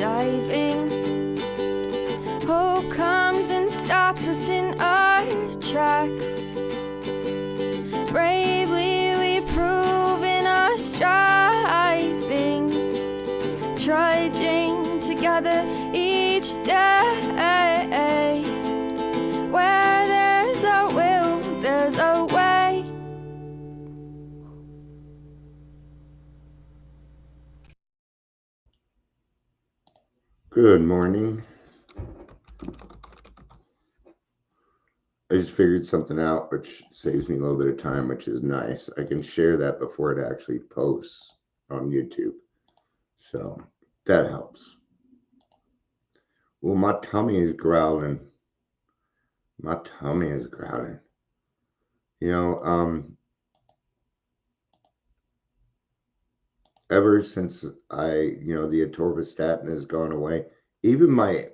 diving. Hope comes and stops us in our tracks. Bravely we prove in our striving, trudging together each day. Where there's a will, there's a way. Good morning. I just figured something out, which saves me a little bit of time, which is nice. I can share that before it actually posts on YouTube. So that helps. Well, my tummy is growling. My tummy is growling. You know, ever since the atorvastatin has gone away, even my,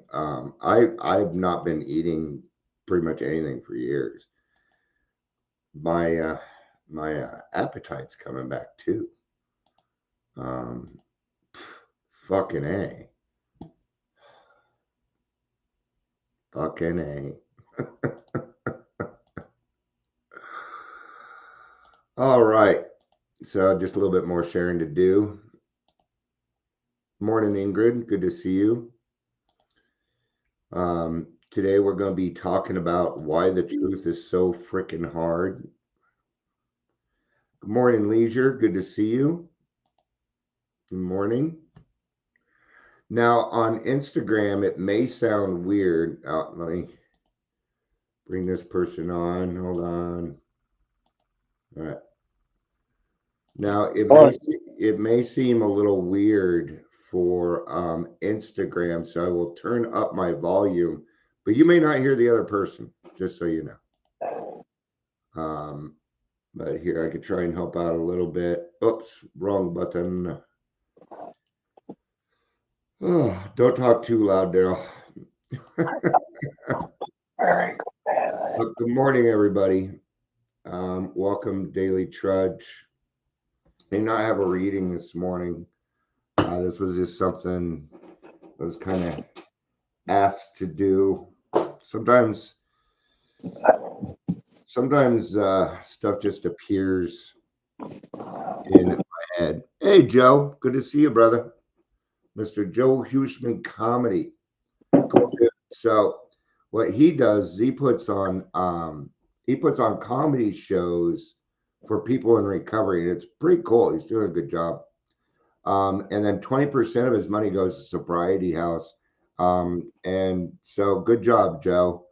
I've not been eating pretty much anything for years. My appetite's coming back too. Fucking A. Fucking A. All right. So just a little bit more sharing to do. Morning, Ingrid. Good to see you. Today we're going to be talking about why the truth is so freaking hard. Good morning, Leisure. Good to see you. Good morning. Now on Instagram, it may sound weird. Let me bring this person on. Hold on. All right. Now it may seem a little weird for Instagram, so I will turn up my volume, but you may not hear the other person, just so you know. But here I could try and help out a little bit. Oops, wrong button. Oh, don't talk too loud, Daryl. Good morning, everybody. Welcome, Daily Trudge. I did not have a reading this morning. This was just something I was kind of asked to do. Sometimes stuff just appears in my head. Hey, Joe. Good to see you, brother. Mr. Joe Hushman Comedy. Cool, dude. So what he does is he puts on comedy shows for people in recovery, and it's pretty cool. He's doing a good job. And then 20% of his money goes to Sobriety House. And so good job, Joe.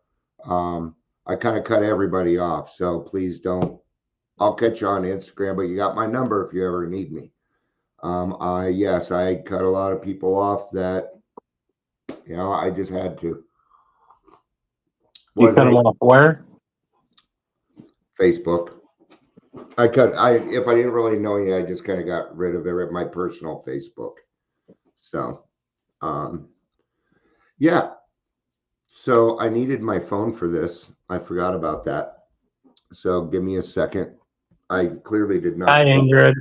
I kind of cut everybody off, so please don't. I'll catch you on Instagram, but you got my number if you ever need me. Yes, I cut a lot of people off that, I just had to. You cut them off where? Facebook. If I didn't really know you, I just kind of got rid of my personal Facebook. So, yeah. So I needed my phone for this. I forgot about that. So give me a second. I clearly did not. Hi, Ingrid.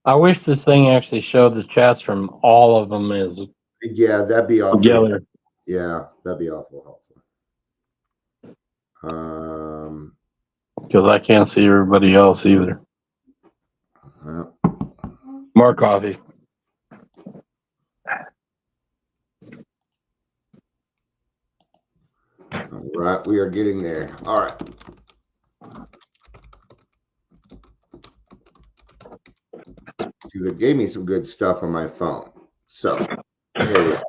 I wish this thing actually showed the chats from all of them as yeah, that'd be awful. Together. Yeah, that'd be awful helpful. Because I can't see everybody else either. More coffee. All right, we are getting there. All right. Because it gave me some good stuff on my phone. So, here we go.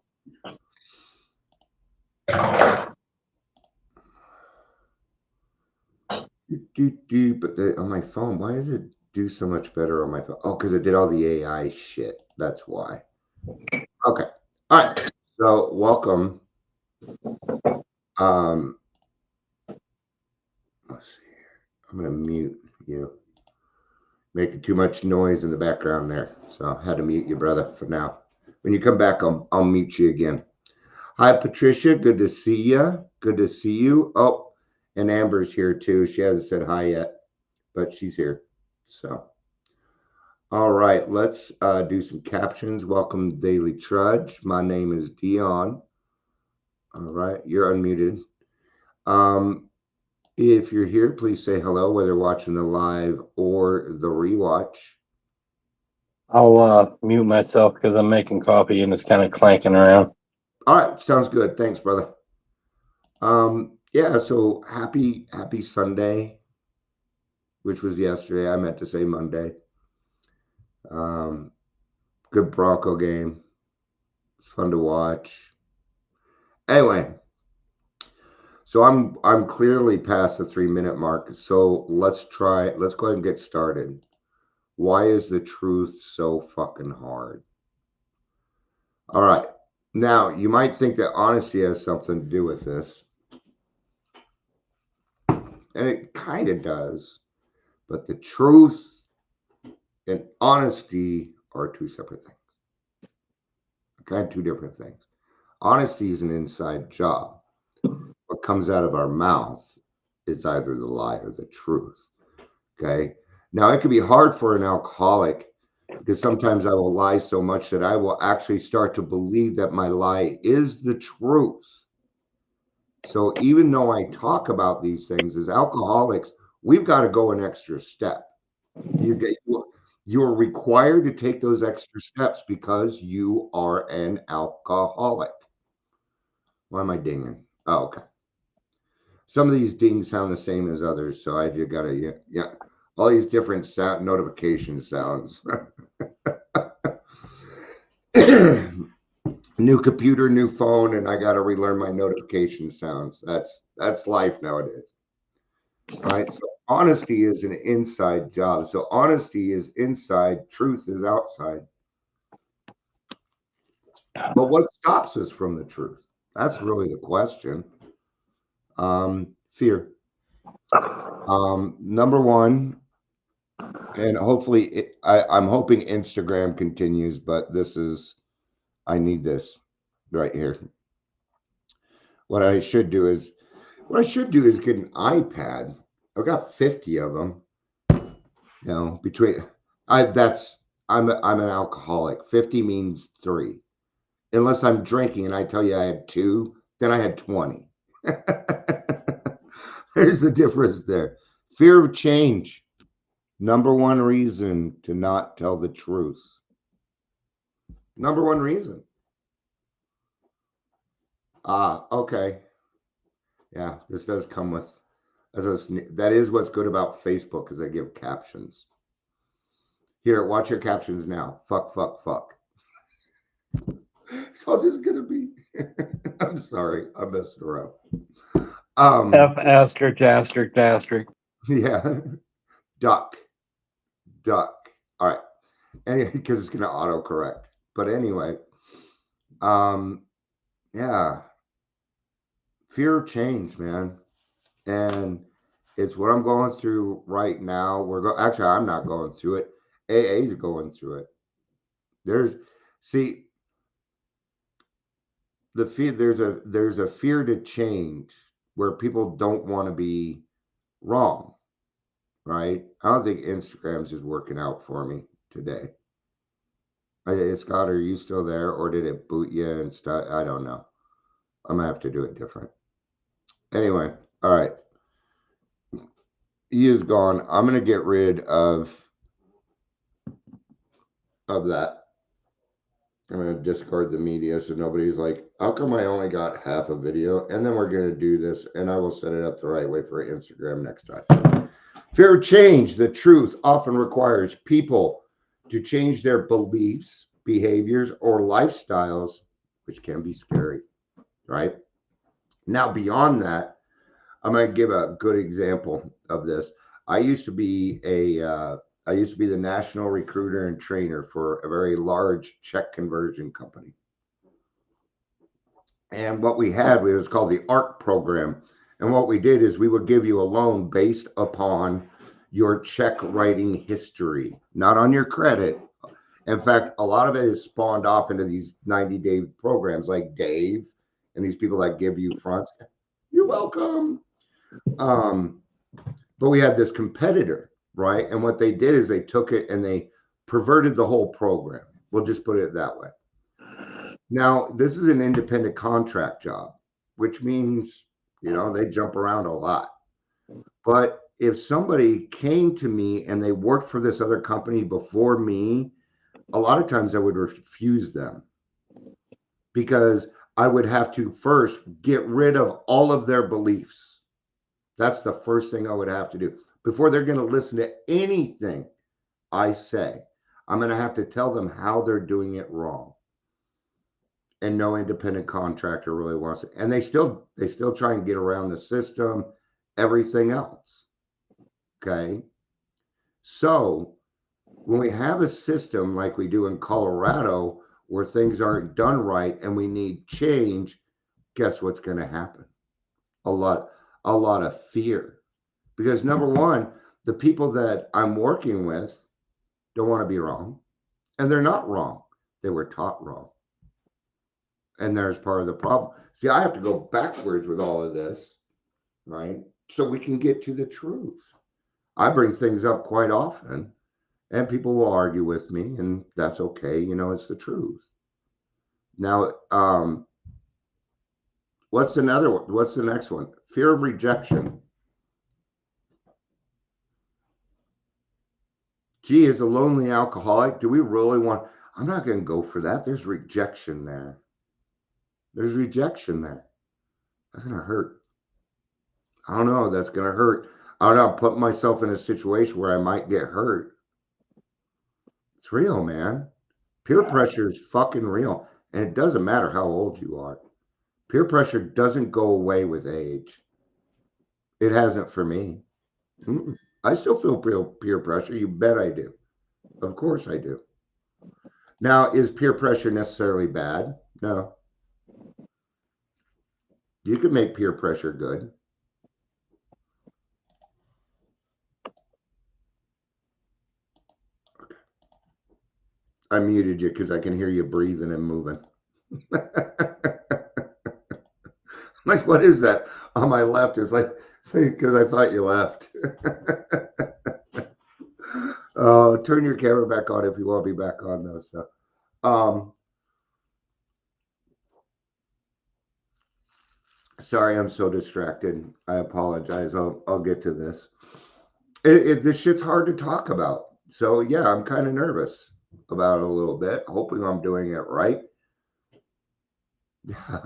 But on my phone, why does it do so much better on my phone? Oh, because it did all the AI shit. That's why. Okay. All right. So, welcome. Let's see here. I'm going to mute you. Making too much noise in the background there. So, I had to mute you, brother, for now. When you come back, I'll mute you again. Hi, Patricia. Good to see you. Good to see you. Oh, and Amber's here too. She hasn't said hi yet, but she's here. So, All right, let's do some captions. Welcome, Daily Trudge. My name is Dion. All right, you're unmuted. If you're here, please say hello, whether watching the live or the rewatch. I'll mute myself because I'm making coffee and it's kind of clanking around. All right, sounds good. Thanks, brother. Yeah, so happy Sunday, which was yesterday. I meant to say Monday. Good Bronco game. It's fun to watch. Anyway, so I'm clearly past the 3-minute mark. So let's go ahead and get started. Why is the truth so fucking hard? All right. Now, you might think that honesty has something to do with this. And it kind of does. But the truth and honesty are two separate things. Okay, two different things. Honesty is an inside job. What comes out of our mouth is either the lie or the truth. Okay. Now, it can be hard for an alcoholic because sometimes I will lie so much that I will actually start to believe that my lie is the truth. So even though I talk about these things as alcoholics, we've got to go an extra step. You're required to take those extra steps because you are an alcoholic. Why am I dinging? Oh, okay. Some of these dings sound the same as others, so I just gotta, yeah, all these different notification sounds. New computer, new phone, and I gotta relearn my notification sounds. That's life nowadays, right? So honesty is an inside job. So honesty is inside, truth is outside. But what stops us from the truth? That's really the question. Fear. Number one, and hopefully I'm hoping Instagram continues, but I need this right here. What I should do is get an iPad. I've got 50 of them. You know, I'm an alcoholic. 50 means 3. Unless I'm drinking and I tell you I had 2, then I had 20. There's the difference there. Fear of change. Number one reason to not tell the truth. Number one reason. Okay. Yeah, this does come with, that is what's good about Facebook, because they give captions. Here, watch your captions now. Fuck, fuck, fuck. So just gonna be, I'm sorry, I'm messing around. F asterisk, asterisk, asterisk. Yeah. Duck. All right. Anyway, because it's gonna autocorrect. But anyway, yeah. Fear of change, man. And it's what I'm going through right now. Actually, I'm not going through it. AA's going through it. There's a fear to change where people don't want to be wrong, right? I don't think Instagram's just working out for me today. Scott, are you still there, or did it boot you and stuff? I don't know. I'm gonna have to do it different. Anyway, all right. He is gone. I'm gonna get rid of that. I'm going to discard the media so nobody's like, how come I only got half a video? And then we're going to do this, and I will set it up the right way for Instagram next time. Fear of change. The truth often requires people to change their beliefs, behaviors, or lifestyles, which can be scary, right? Now, beyond that, I'm going to give a good example of this. I used to be the national recruiter and trainer for a very large check conversion company. And what we had was called the ARC program. And what we did is we would give you a loan based upon your check writing history, not on your credit. In fact, a lot of it is spawned off into these 90-day programs like Dave and these people that give you fronts. You're welcome. But we had this competitor, right? And what they did is they took it and they perverted the whole program. We'll just put it that way. Now, this is an independent contract job, which means, they jump around a lot. But if somebody came to me and they worked for this other company before me, a lot of times I would refuse them because I would have to first get rid of all of their beliefs. That's the first thing I would have to do. Before they're going to listen to anything I say, I'm going to have to tell them how they're doing it wrong. And no independent contractor really wants it. And they still try and get around the system, everything else. Okay. So when we have a system like we do in Colorado where things aren't done right and we need change, guess what's going to happen? A lot of fear. Because number one, the people that I'm working with don't want to be wrong. And they're not wrong. They were taught wrong. And there's part of the problem. See, I have to go backwards with all of this, right? So we can get to the truth. I bring things up quite often, and people will argue with me, and that's okay. It's the truth. Now, what's another one? What's the next one? Fear of rejection. Gee, as a lonely alcoholic, do we really want? I'm not going to go for that. There's rejection there. There's rejection there. That's going to hurt. I don't know. That's going to hurt. I don't know. I'm putting myself in a situation where I might get hurt. It's real, man. Peer pressure is fucking real. And it doesn't matter how old you are. Peer pressure doesn't go away with age. It hasn't for me. I still feel peer pressure. You bet I do. Of course I do. Now, is peer pressure necessarily bad? No. You can make peer pressure good. Okay. I muted you because I can hear you breathing and moving. Like, what is that on my left? It's like, because I thought you left. Turn your camera back on if you want to be back on, though. So, sorry, I'm so distracted. I apologize. I'll get to this. This shit's hard to talk about. So yeah, I'm kind of nervous about it a little bit, hoping I'm doing it right. Yeah.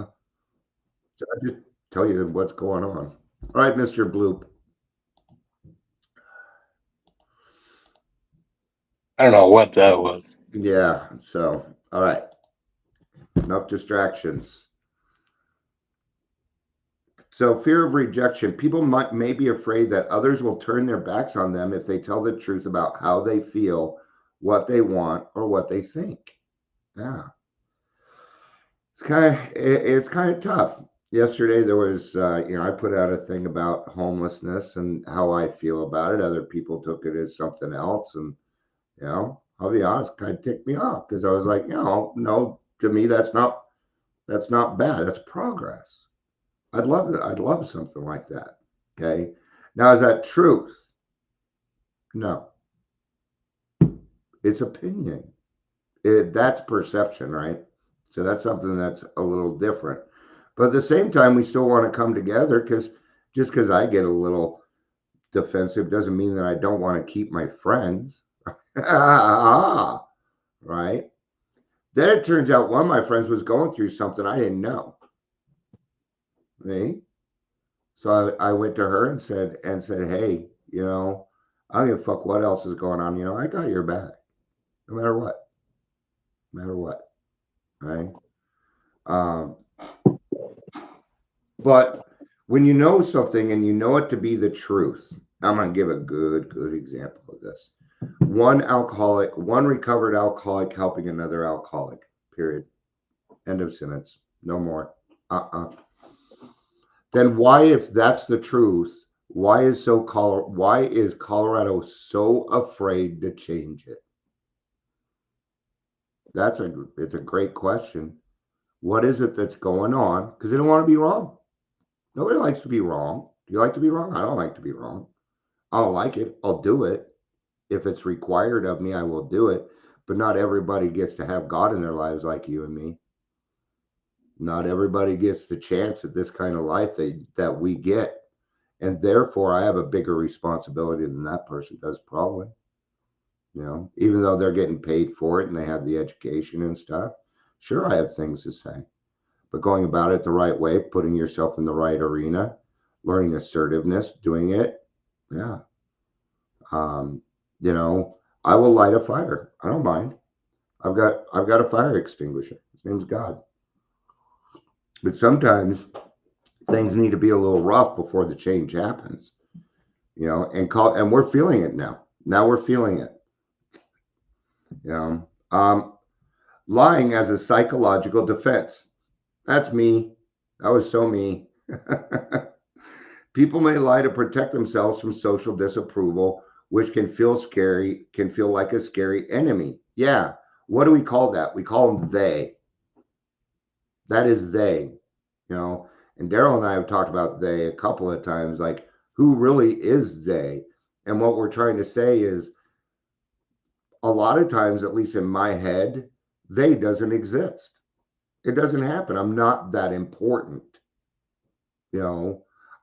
So I just tell you what's going on. All right, Mr. Bloop. I don't know what that was. Yeah. So, all right. Enough distractions. So fear of rejection. People may be afraid that others will turn their backs on them if they tell the truth about how they feel, what they want, or what they think. Yeah. It's kind of tough. Yesterday there was, I put out a thing about homelessness and how I feel about it. Other people took it as something else. And, I'll be honest, kind of ticked me off because I was like, no, to me, that's not bad. That's progress. I'd love something like that. Okay. Now, is that truth? No. It's opinion. That's perception, right? So that's something that's a little different. But at the same time, we still want to come together because just because I get a little defensive doesn't mean that I don't want to keep my friends. Right? Then it turns out one of my friends was going through something I didn't know. Me? So I went to her and said, hey, I don't give a fuck what else is going on. I got your back. No matter what. No matter what. Right? But when you know something and you know it to be the truth, I'm going to give a good example of this. One recovered alcoholic helping another alcoholic, period. End of sentence. No more. Then why, if that's the truth, why is Colorado so afraid to change it? It's a great question. What is it that's going on? Because they don't want to be wrong. Nobody likes to be wrong. Do you like to be wrong? I don't like to be wrong. I don't like it. I'll do it. If it's required of me, I will do it. But not everybody gets to have God in their lives like you and me. Not everybody gets the chance at this kind of life that we get. And therefore, I have a bigger responsibility than that person does, probably. Even though they're getting paid for it and they have the education and stuff. Sure, I have things to say. But going about it the right way, putting yourself in the right arena, learning assertiveness, doing it. Yeah. I will light a fire. I don't mind. I've got a fire extinguisher. His name's God. But sometimes things need to be a little rough before the change happens. And we're feeling it now. Now we're feeling it. Lying as a psychological defense. That's me. That was so me. People may lie to protect themselves from social disapproval, which can feel scary, can feel like a scary enemy. Yeah. What do we call that? We call them they. That is they. And Daryl and I have talked about they a couple of times, like who really is they? And what we're trying to say is a lot of times, at least in my head, they doesn't exist. It doesn't happen. I'm not that important.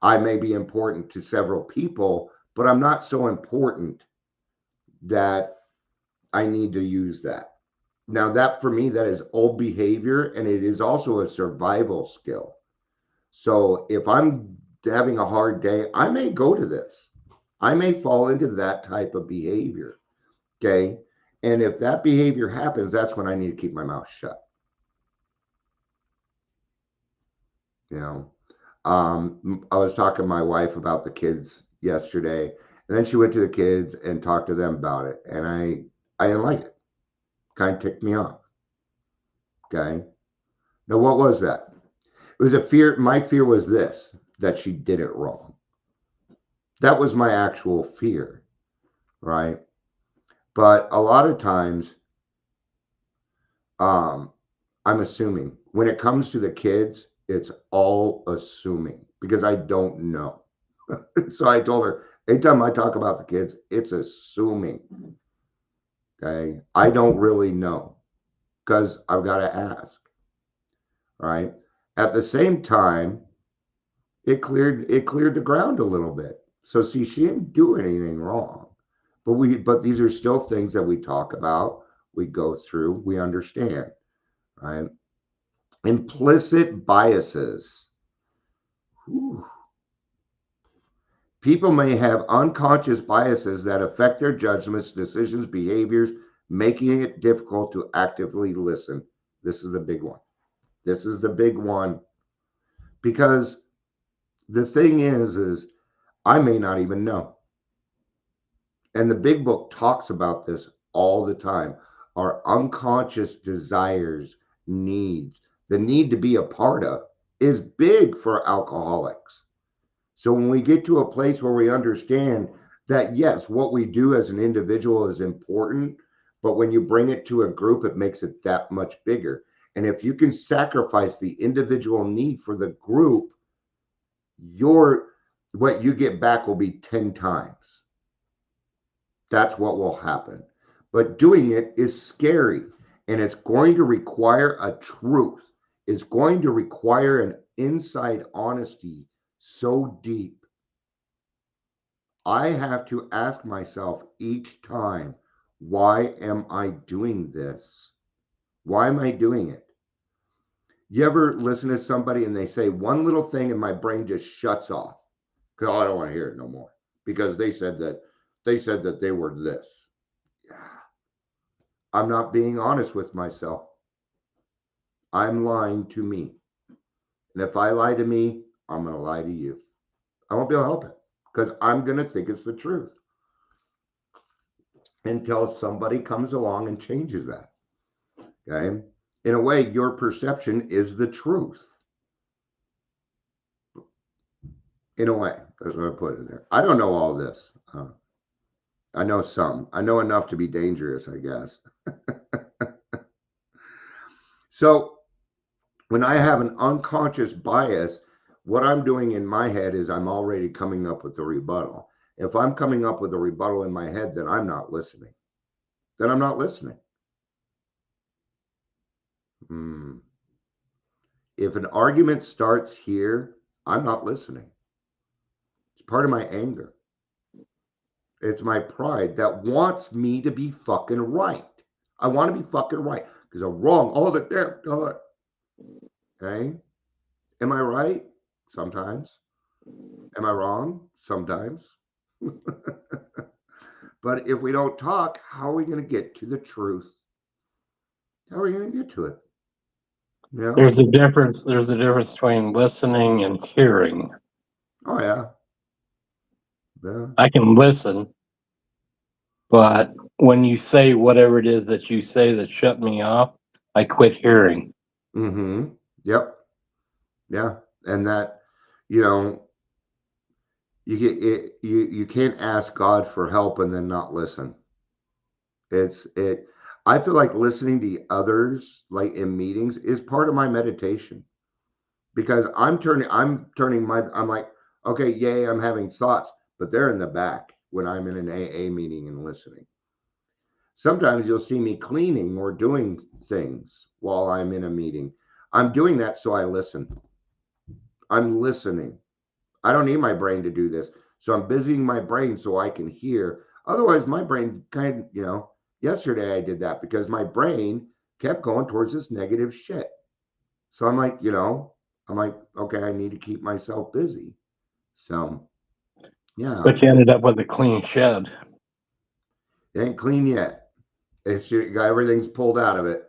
I may be important to several people, but I'm not so important that I need to use that. Now, that for me, that is old behavior, and it is also a survival skill. So if I'm having a hard day, I may go to this. I may fall into that type of behavior. Okay. And if that behavior happens, that's when I need to keep my mouth shut. I was talking to my wife about the kids yesterday, and then she went to the kids and talked to them about it. And I didn't like it. Kind of ticked me off. Okay. Now, what was that? It was a fear. My fear was this, that she did it wrong. That was my actual fear. Right. But a lot of times, I'm assuming when it comes to the kids, it's all assuming because I don't know. So I told her, anytime I talk about the kids, it's assuming. Okay. I don't really know because I've got to ask. Right. At the same time, it cleared the ground a little bit. So see, she didn't do anything wrong. But these are still things that we talk about, we go through, we understand. Right. Implicit biases. Whew. People may have unconscious biases that affect their judgments, decisions, behaviors, making it difficult to actively listen. This is the big one. This is the big one. Because the thing is I may not even know. And the big book talks about this all the time. Our unconscious desires, needs, the need to be a part of is big for alcoholics. So when we get to a place where we understand that, yes, what we do as an individual is important, but when you bring it to a group, it makes it that much bigger. And if you can sacrifice the individual need for the group, what you get back will be 10 times. That's what will happen. But doing it is scary, and it's going to require a truth. It's going to require an inside honesty so deep. I have to ask myself each time, why am I doing this? Why am I doing it? You ever listen to somebody and they say one little thing and my brain just shuts off? Because I don't want to hear it no more. Because they said that they were this. Yeah. I'm not being honest with myself. I'm lying to me. And if I lie to me, I'm going to lie to you. I won't be able to help it because I'm going to think it's the truth until somebody comes along and changes that. Okay. In a way, your perception is the truth. In a way, that's what I put in there. I don't know all this. I know some. I know enough to be dangerous, I guess. So when I have an unconscious bias, what I'm doing in my head is I'm already coming up with a rebuttal. If I'm coming up with a rebuttal in my head, then I'm not listening. Then I'm not listening. If an argument starts here, I'm not listening. It's part of my anger. It's my pride that wants me to be fucking right. I want to be fucking right because I'm wrong all the damn time. Okay? Am I right? Sometimes. Am I wrong? Sometimes. But if we don't talk, how are we going to get to the truth? How are we going to get to it? Yeah. There's a difference. There's a difference between listening and hearing. Oh yeah. Yeah. I can listen, but when you say whatever it is that you say that shut me off, I quit hearing. Mm-hmm. Yep. Yeah. And that, you know, you get it, you can't ask God for help and then not listen. I feel like listening to others, like in meetings, is part of my meditation because I'm like, okay, yay, I'm having thoughts, but they're in the back when I'm in an AA meeting and listening. Sometimes you'll see me cleaning or doing things while I'm in a meeting. I'm doing that so I listen. I'm listening. I don't need my brain to do this. So I'm busying my brain so I can hear. Otherwise, my brain yesterday I did that because my brain kept going towards this negative shit. So I'm like, okay, I need to keep myself busy. So, yeah. But you ended up with a clean shed. It ain't clean yet. It's just, everything's pulled out of it.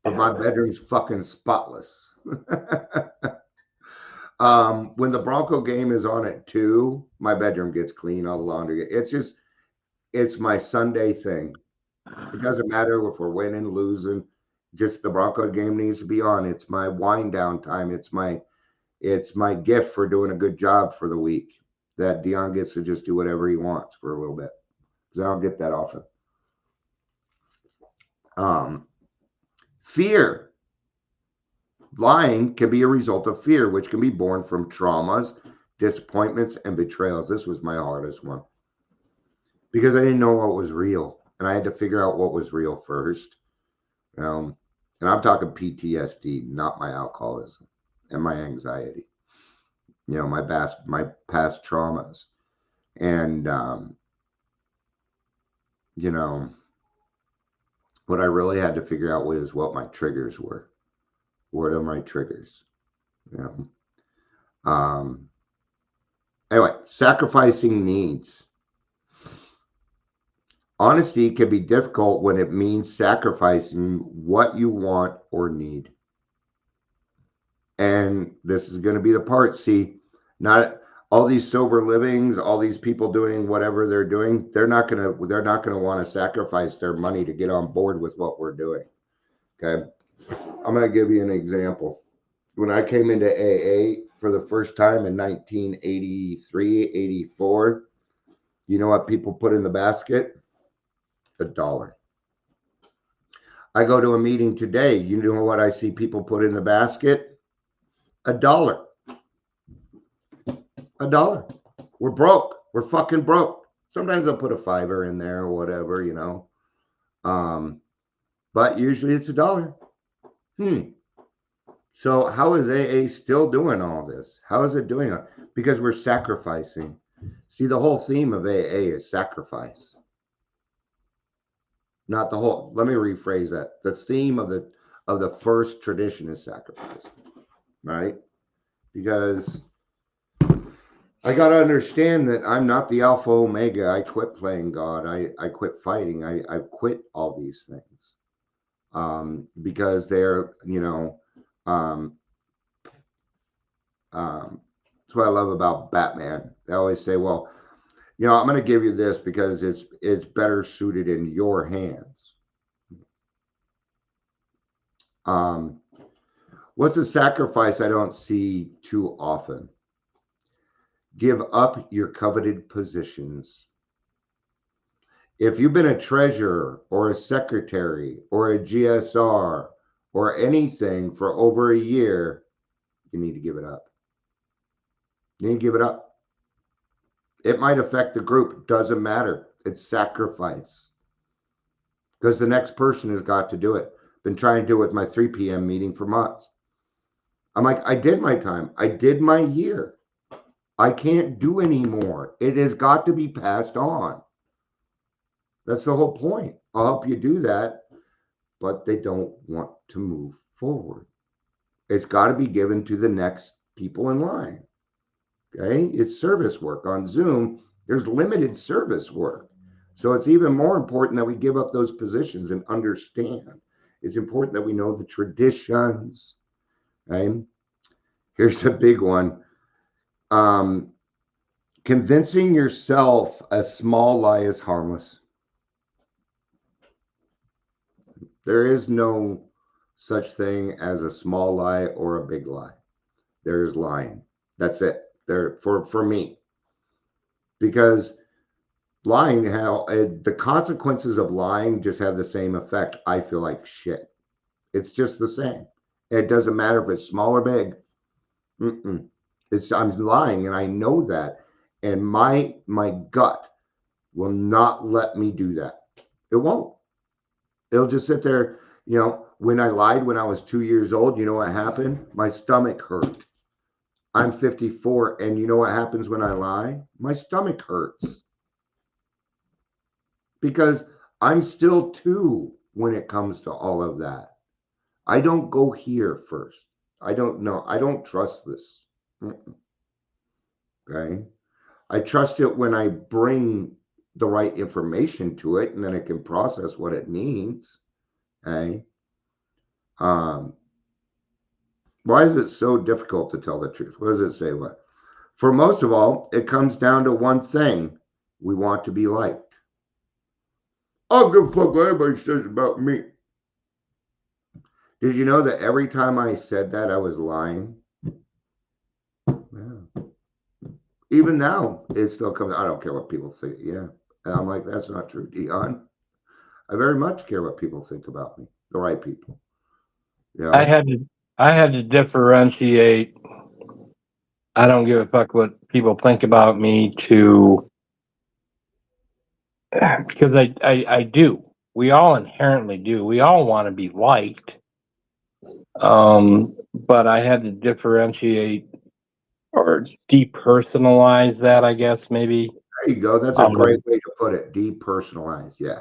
But my bedroom's fucking spotless. When the Bronco game is on at 2, my bedroom gets clean, all the laundry. It's my Sunday thing. It doesn't matter if we're winning, losing, just the Bronco game needs to be on. It's my wind down time. It's my gift for doing a good job for the week. That Dion gets to just do whatever he wants for a little bit. Because I don't get that often. Fear. Lying can be a result of fear, which can be born from traumas, disappointments, and betrayals. This was my hardest one because I didn't know what was real, and I had to figure out what was real first. And I'm talking PTSD, not my alcoholism and my anxiety. My past traumas, and what I really had to figure out was what my triggers were. What are my triggers? Anyway, sacrificing needs. Honesty can be difficult when it means sacrificing what you want or need. And this is going to be the part. See, not all these sober livings, all these people doing whatever they're doing, they're not going to want to sacrifice their money to get on board with what we're doing. Okay. I'm going to give you an example. When I came into AA for the first time in 1983, 84, you know what people put in the basket? $1. I go to a meeting today. You know what I see people put in the basket? $1. $1. We're broke. We're fucking broke. Sometimes they'll put a $5 in there or whatever, but usually it's $1. So how is AA still doing all this? How is it doing it? Because we're sacrificing. See, the whole theme of AA is sacrifice. Not the whole. Let me rephrase that. The theme of the first tradition is sacrifice, right? Because I got to understand that I'm not the Alpha Omega. I quit playing God. I quit fighting. I quit all these things because they're, that's what I love about Batman. They always say, well, I'm going to give you this because it's better suited in your hands. What's a sacrifice I don't see too often? Give up your coveted positions. If you've been a treasurer or a secretary or a GSR or anything for over a year, you need to give it up. You need to give it up. It might affect the group. Doesn't matter. It's sacrifice. Because the next person has got to do it. Been trying to do it with my 3 p.m. meeting for months. I'm like, I did my time. I did my year. I can't do anymore. It has got to be passed on. That's the whole point. I'll help you do that, but they don't want to move forward. It's got to be given to the next people in line. Okay, it's service work on Zoom. There's limited service work. So it's even more important that we give up those positions and understand. It's important that we know the traditions. Okay, here's a big one. Convincing yourself a small lie is harmless. There is no such thing as a small lie or a big lie. There is lying. That's it. There for me. Because lying, the consequences of lying just have the same effect. I feel like shit. It's just the same. It doesn't matter if it's small or big. I'm lying, and I know that, and my gut will not let me do that. It won't. It'll just sit there. When I lied when I was 2 years old, you know what happened? My stomach hurt. I'm 54, and you know what happens when I lie? My stomach hurts. Because I'm still 2 when it comes to all of that. I don't go here first. I don't know. I don't trust this. Okay. I trust it when I bring the right information to it, and then it can process what it needs. Okay. Why is it so difficult to tell the truth? What does it say? What? For most of all, it comes down to one thing. We want to be liked. I'll give a fuck what anybody says about me. Did you know that every time I said that, I was lying? Yeah. Even now, it still comes. I don't care what people think. Yeah. And I'm like, that's not true, Dion. I very much care what people think about me. The right people. I had to differentiate. I don't give a fuck what people think about me because I do. We all inherently do. We all want to be liked. But I had to differentiate or depersonalize that, I guess, maybe. There you go. That's a great way to put it. Depersonalize. Yeah.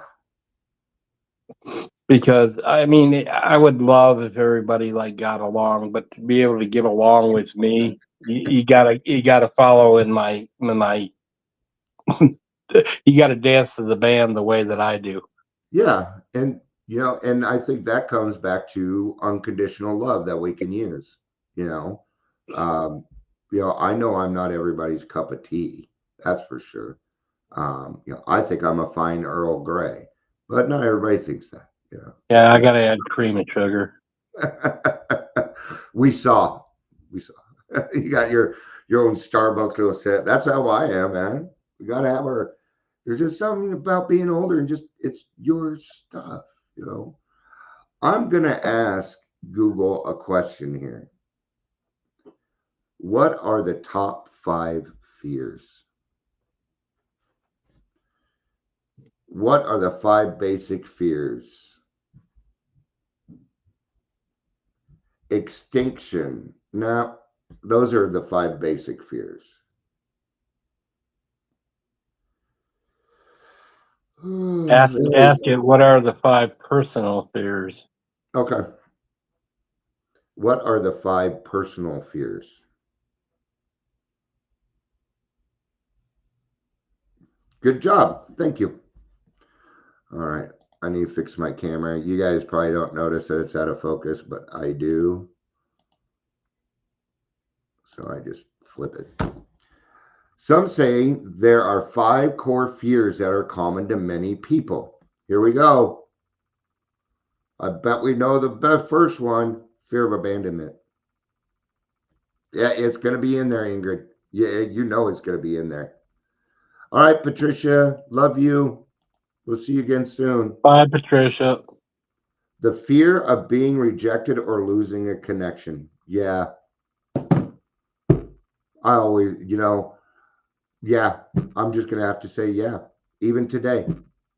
Because I mean, I would love if everybody got along, but to be able to get along with me, you gotta follow in my you gotta dance to the band the way that I do. Yeah. And I think that comes back to unconditional love that we can use. I know I'm not everybody's cup of tea. That's for sure. I think I'm a fine Earl Grey, but not everybody thinks that. Yeah, I gotta add cream and sugar. we saw. You got your own Starbucks little set. That's how I am, man. We gotta have our. There's just something about being older and just it's your stuff. I'm gonna ask Google a question here. What are the top 5 fears? What are the 5 basic fears? Extinction. Now, those are the 5 basic fears. Ask it, what are the 5 personal fears? Okay. What are the 5 personal fears? Good job. Thank you. All right. I need to fix my camera. You guys probably don't notice that it's out of focus, but I do. So I just flip it. Some say there are 5 core fears that are common to many people. Here we go. I bet we know the first one, fear of abandonment. Yeah, it's going to be in there, Ingrid. Yeah, you know it's going to be in there. All right, Patricia, love you. We'll see you again soon. Bye, Patricia. The fear of being rejected or losing a connection. Yeah. I always, Yeah, I'm just going to have to say, yeah, even today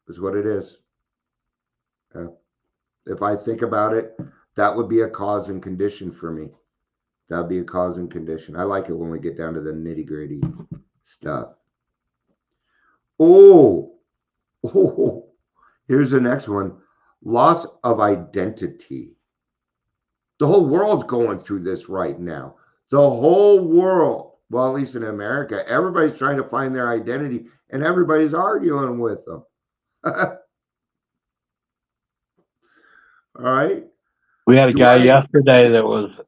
is what it is. If I think about it, that would be a cause and condition for me. That'd be a cause and condition. I like it when we get down to the nitty gritty stuff. Oh, oh, here's the next one. Loss of identity. The whole world's going through this right now. The whole world, well, at least in America, everybody's trying to find their identity and everybody's arguing with them. All right. We had a Do guy I? yesterday that was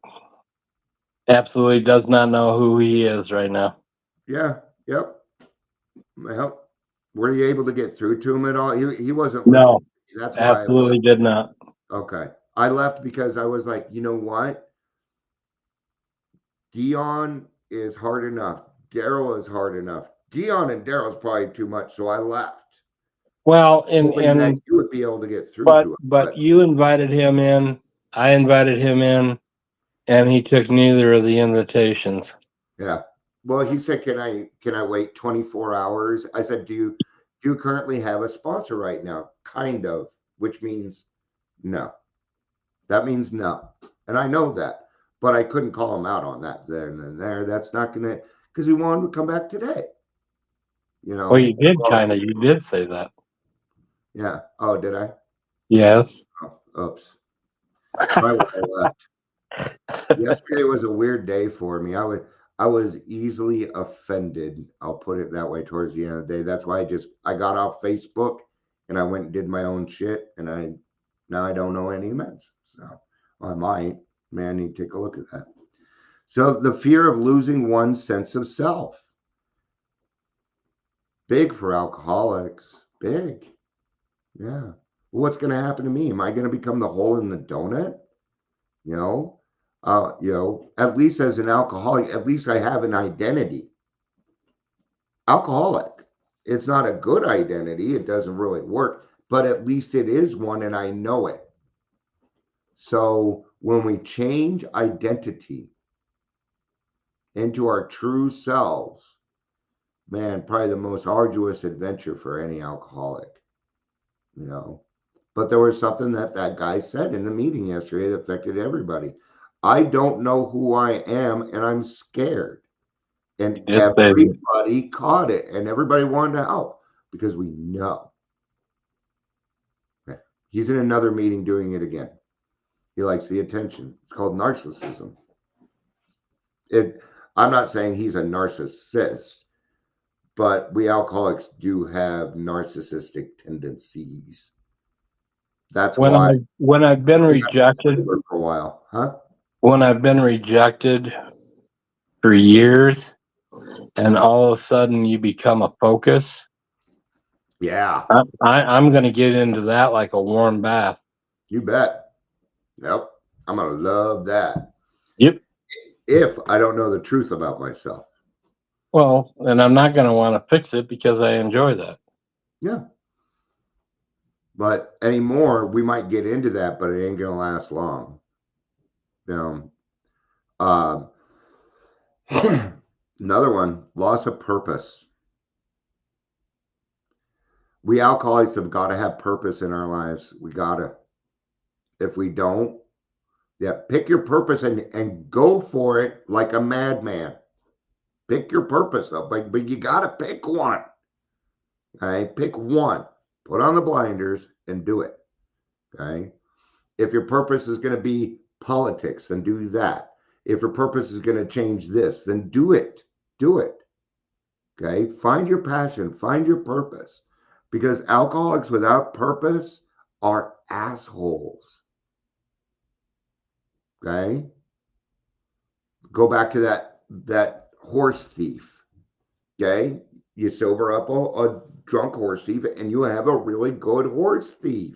absolutely does not know who he is right now. Yeah. Yep. Well, were you able to get through to him at all? He wasn't listening. No, That's why I absolutely left. did not. Okay. I left because I was like, you know what? Dion is hard enough. Daryl is hard enough. Dion and Daryl is probably too much, so I left, Well, hoping that you would be able to get through to him. but you invited him in. I invited him in, and he took neither of the invitations. Yeah. Well, he said, "Can I wait 24 hours?" I said, "Do you currently have a sponsor right now?" Kind of, which means no. That means no. And I know that, but I couldn't call him out on that then and there. That's not gonna, because we wanted to come back today. You Well, you know? did Well, you did say that. yeah. Oh, did I? Yes. Oh, oops. Probably why I left. Yesterday was a weird day for me. I was easily offended. I'll put it that way towards the end of the day. That's why I got off Facebook and I went and did my own shit and now I don't know any amends. So I might, man, need to take a look at that. So the fear of losing one's sense of self. Big for alcoholics. Big. Yeah. What's going to happen to me? Am I going to become the hole in the donut? You know, at least as an alcoholic, at least I have an identity. Alcoholic. It's not a good identity. It doesn't really work, but at least it is one and I know it. So when we change identity into our true selves, man, probably the most arduous adventure for any alcoholic, you know. But there was something that guy said in the meeting yesterday that affected everybody. I don't know who I am and I'm scared. And You did say that. everybody caught it and everybody wanted to help because we know. He's in another meeting doing it again. He likes the attention. It's called narcissism. I'm not saying he's a narcissist, but we alcoholics do have narcissistic tendencies. That's why When I've been we got rejected for a while, huh? when I've been rejected for years, and all of a sudden you become a focus. Yeah, I'm going to get into that like a warm bath. you bet. Yep, I'm gonna love that. Yep. If I don't know the truth about myself. Well, and I'm not going to want to fix it because I enjoy that. Yeah. But anymore, we might get into that, but it ain't gonna last long. You know, another one, loss of purpose. We alcoholics have got to have purpose in our lives. We gotta. If we don't, yeah, pick your purpose and go for it like a madman. Pick your purpose up, but you gotta pick one. Okay, pick one. Put on the blinders and do it. Okay. If your purpose is going to be politics, then do that. If your purpose is going to change this, then do it. Do it. Okay. Find your passion, find your purpose. Because alcoholics without purpose are assholes. Okay. Go back to that horse thief. Okay. You sober up a drunk horse thief and you have a really good horse thief.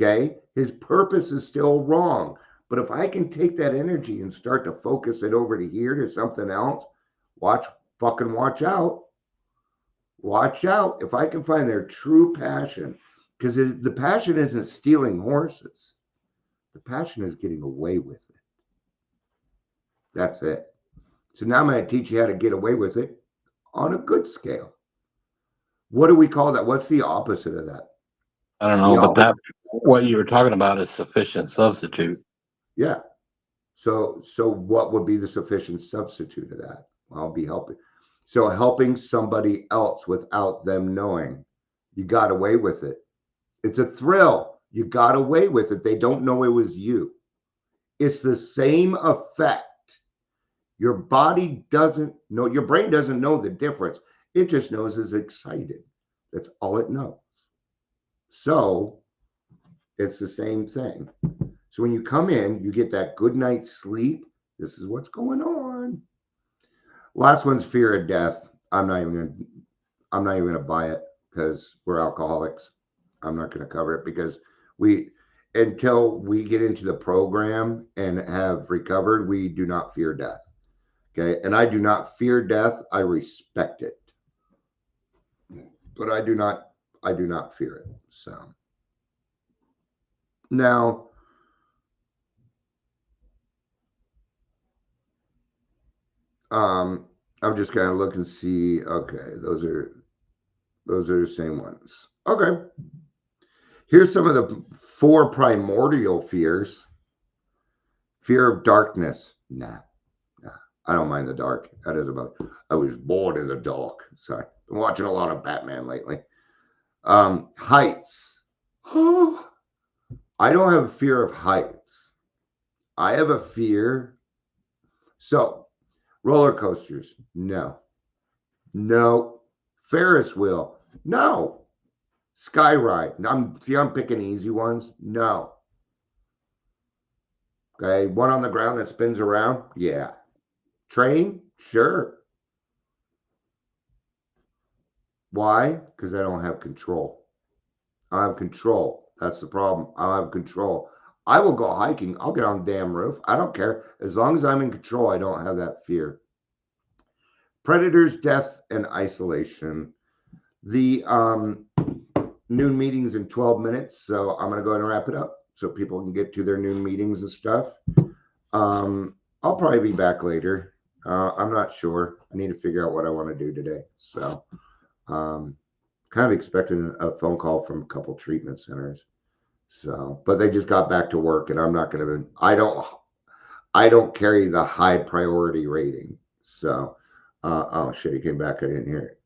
Okay. His purpose is still wrong. But if I can take that energy and start to focus it over to here to something else, watch out. Watch out. If I can find their true passion, because the passion isn't stealing horses. The passion is getting away with it. That's it. So now I'm going to teach you how to get away with it on a good scale. What do we call that? What's the opposite of that? I don't know, but that's what you were talking about is sufficient substitute. Yeah. So what would be the sufficient substitute of that? Well, I'll be helping. So helping somebody else without them knowing. You got away with it. It's a thrill. You got away with it. They don't know it was you. It's the same effect. Your body doesn't know, your brain doesn't know the difference. It just knows it's excited. That's all it knows. So it's the same thing. So when you come in, you get that good night's sleep. This is what's going on. Last one's fear of death. I'm not even gonna buy it because we're alcoholics. I'm not gonna cover it because until we get into the program and have recovered, we do not fear death. Okay. And I do not fear death. I respect it. But I do not fear it. So now I'm just gonna look and see. Okay, those are the same ones. Okay. Here's some of the 4 primordial fears. Fear of darkness. Nah. I don't mind the dark. That is about, I was born in the dark. Sorry. Been watching a lot of Batman lately. Heights. Oh, I don't have a fear of heights. I have a fear. So, roller coasters. No. Ferris wheel. No. Sky ride. I'm picking easy ones. No. Okay. One on the ground that spins around. Yeah. Train? Sure. Why? Because I don't have control. I have control. That's the problem. I have control. I will go hiking. I'll get on the damn roof. I don't care. As long as I'm in control, I don't have that fear. Predators, death, and isolation. The noon meetings in 12 minutes. So I'm going to go ahead and wrap it up so people can get to their noon meetings and stuff. I'll probably be back later. I'm not sure. I need to figure out what I want to do today. So kind of expecting a phone call from a couple treatment centers. So, but they just got back to work, and I'm not going to. I don't carry the high priority rating. So, oh shit, he came back. I didn't hear it.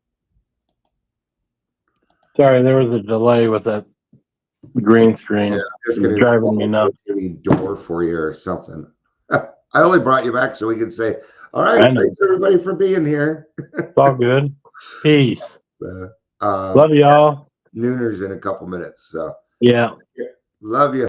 Sorry, there was a delay with that green screen. Yeah, it's driving me nuts. Door for you or something. I only brought you back so we can say, all right, thanks everybody for being here. It's all good. Peace. Love y'all. Nooners in a couple minutes. So yeah. Love you.